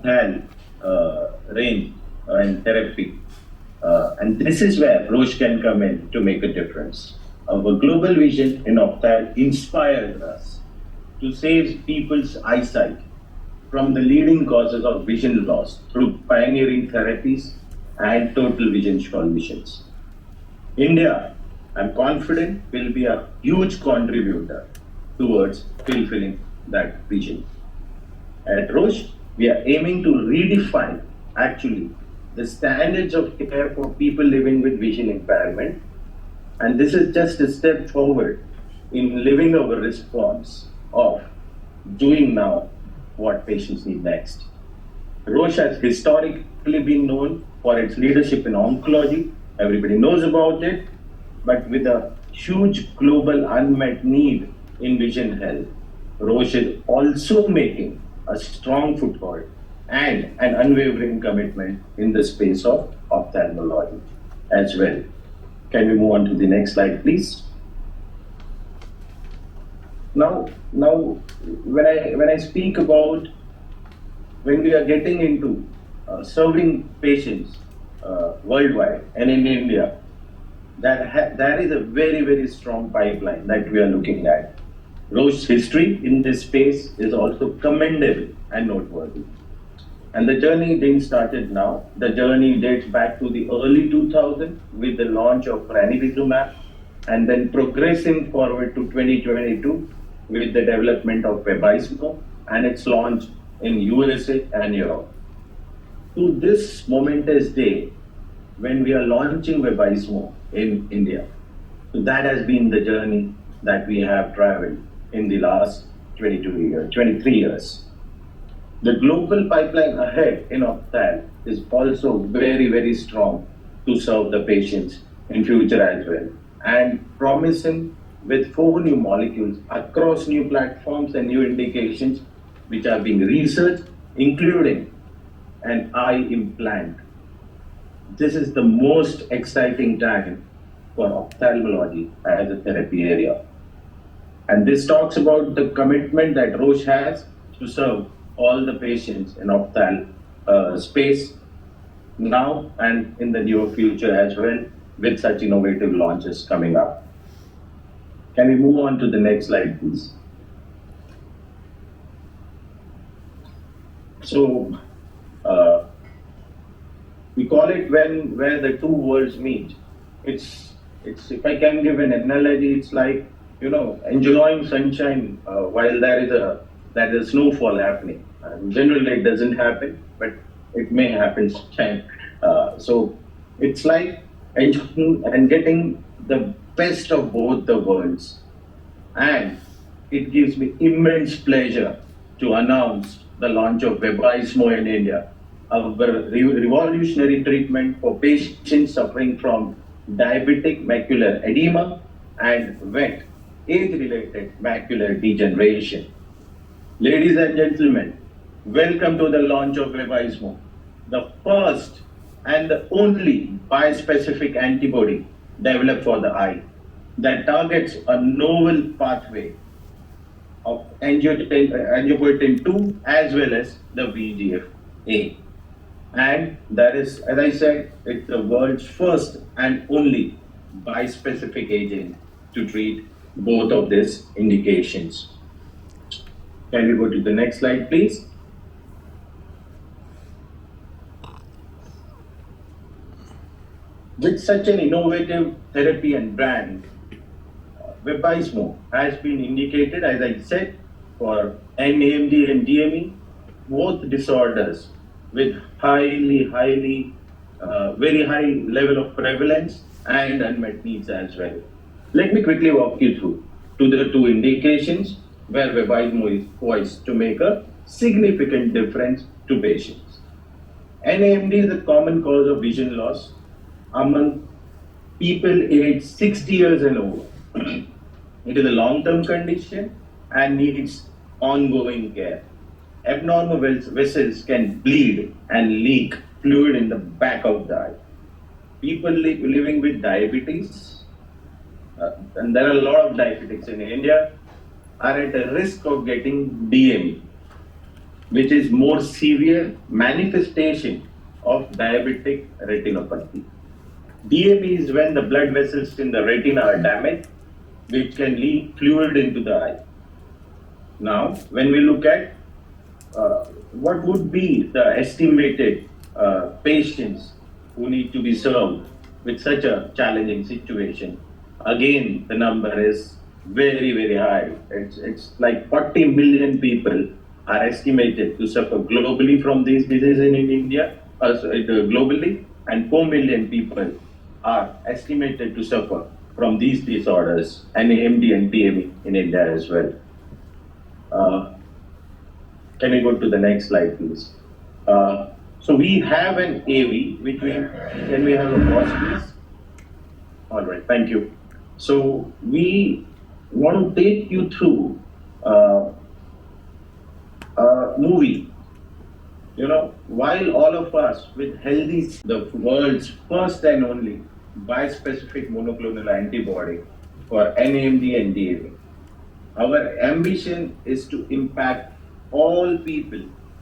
opthal range and therapy. And this is where Roche can come in to make a difference. Our global vision in opthal inspires us to save people's eyesight from the leading causes of vision loss through pioneering therapies and total vision solutions. India, I'm confident, will be a huge contributor towards fulfilling that vision. At Roche, we are aiming to redefine actually the standards of care for people living with vision impairment. And this is just a step forward in living our response of doing now what patients need next. Roche has historically been known for its leadership in oncology. Everybody knows about it, but with a huge global unmet need in vision health, Roche is also making a strong foothold and an unwavering commitment in the space of ophthalmology as well. Can we move on to the next slide, please? Now, when I speak about when we are getting into serving patients worldwide and in India, that is a very strong pipeline that we are looking at. Roche's history in this space is also commendable and noteworthy. And the journey didn't start now. The journey dates back to the early 2000s with the launch of ranibizumab, and then progressing forward to 2022 with the development of Vabysmo and its launch in USA and Europe. To this momentous day, when we are launching Vabysmo in India, so that has been the journey that we have traveled in the last 23 years. The global pipeline ahead in ophthalmology is also very strong to serve the patients in future as well, and promising with 4 new molecules across new platforms and new indications which are being researched, including an eye implant. This is the most exciting time for ophthalmology as a therapy area. And this talks about the commitment that Roche has to serve all the patients in ophthalmology space now and in the near future as well, with such innovative launches coming up. Can we move on to the next slide, please? So, we call it where the two worlds meet. It's if I can give an analogy, it's like, enjoying sunshine while there is snowfall happening. Generally, it doesn't happen, but it may happen sometime. So it's like enjoying and getting the best of both the worlds. And it gives me immense pleasure to announce the launch of Vabysmo in India, a revolutionary treatment for patients suffering from diabetic macular edema and wet age-related macular degeneration. Ladies and gentlemen, welcome to the launch of Vabysmo, the first and the only bispecific antibody developed for the eye that targets a novel pathway of angiopoietin 2 as well as the VEGF-A. And that is, as I said, it's the world's first and only bispecific agent to treat both of these indications. Can we go to the next slide, please? With such an innovative therapy and brand, Vabysmo has been indicated, as I said, for AMD and DME, both disorders with very high level of prevalence and unmet needs as well. Let me quickly walk you through to the two indications where Vabysmo is poised to make a significant difference to patients. AMD is a common cause of vision loss among people aged 60 years and over. It is a long-term condition and needs ongoing care. Abnormal vessels can bleed and leak fluid in the back of the eye. People living with diabetes, and there are a lot of diabetics in India, are at a risk of getting DME. which is more severe manifestation of diabetic retinopathy. DME is when the blood vessels in the retina are damaged, which can leak fluid into the eye. Now, when we look at what would be the estimated patients who need to be served with such a challenging situation, again, the number is very, very high. It's like 40 million people are estimated to suffer globally from these diseases in India, globally, and 4 million people are estimated to suffer from these disorders, and AMD and DME in India as well. Can we go to the next slide, please? So we have an AV, which can we have a pause, please? All right, thank you. So we want to take you through a movie. You know, while all of us with healthy, the world's first and only bispecific monoclonal antibody for NAMD and DME. Our ambition is to impact all people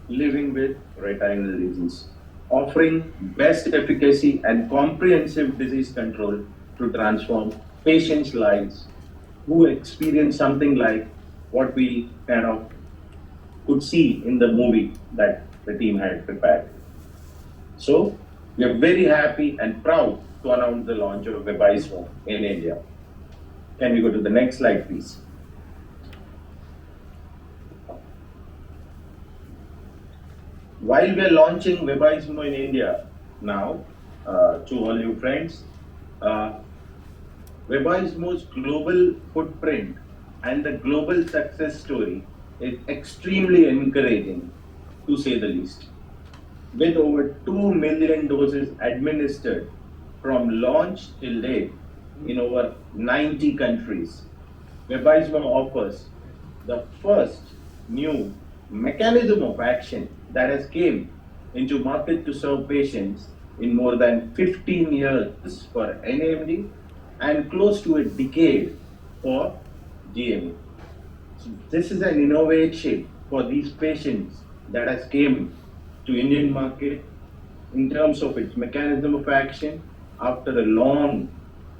living with retinal disease, offering best efficacy and comprehensive disease control to transform patients' lives who experience something like what we kind of could see in the movie that the team had prepared. So we are very happy and proud to announce the launch of Vabysmo in India. Can we go to the next slide, please? While we are launching Vabysmo in India now, to all you friends, Vabysmo's global footprint and the global success story is extremely encouraging, to say the least. With over 2 million doses administered from launch till date in over 90 countries, Vabysmo offers the first new mechanism of action that has came into market to serve patients in more than 15 years for NAMD and close to a decade for DME. So this is an innovation for these patients that has came to Indian market in terms of its mechanism of action after a long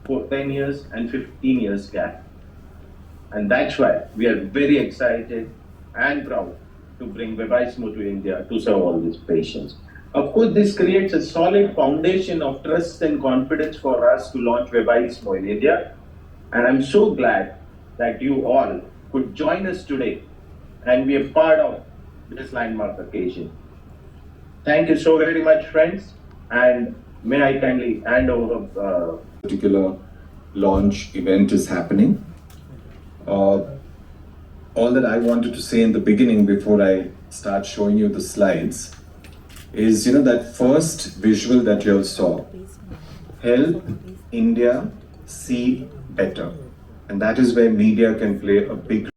10 years and 15 years gap. And that's why we are very excited and proud to bring Vabysmo to India to serve all these patients. Of course, this creates a solid foundation of trust and confidence for us to launch Vabysmo in India. And I'm so glad that you all could join us today and be a part of this landmark occasion. Thank you so very much, friends. And may I kindly hand over particular launch event is happening. All that I wanted to say in the beginning before I start showing you the slides is, that first visual that you all saw, help India see better. And that is where media can play a big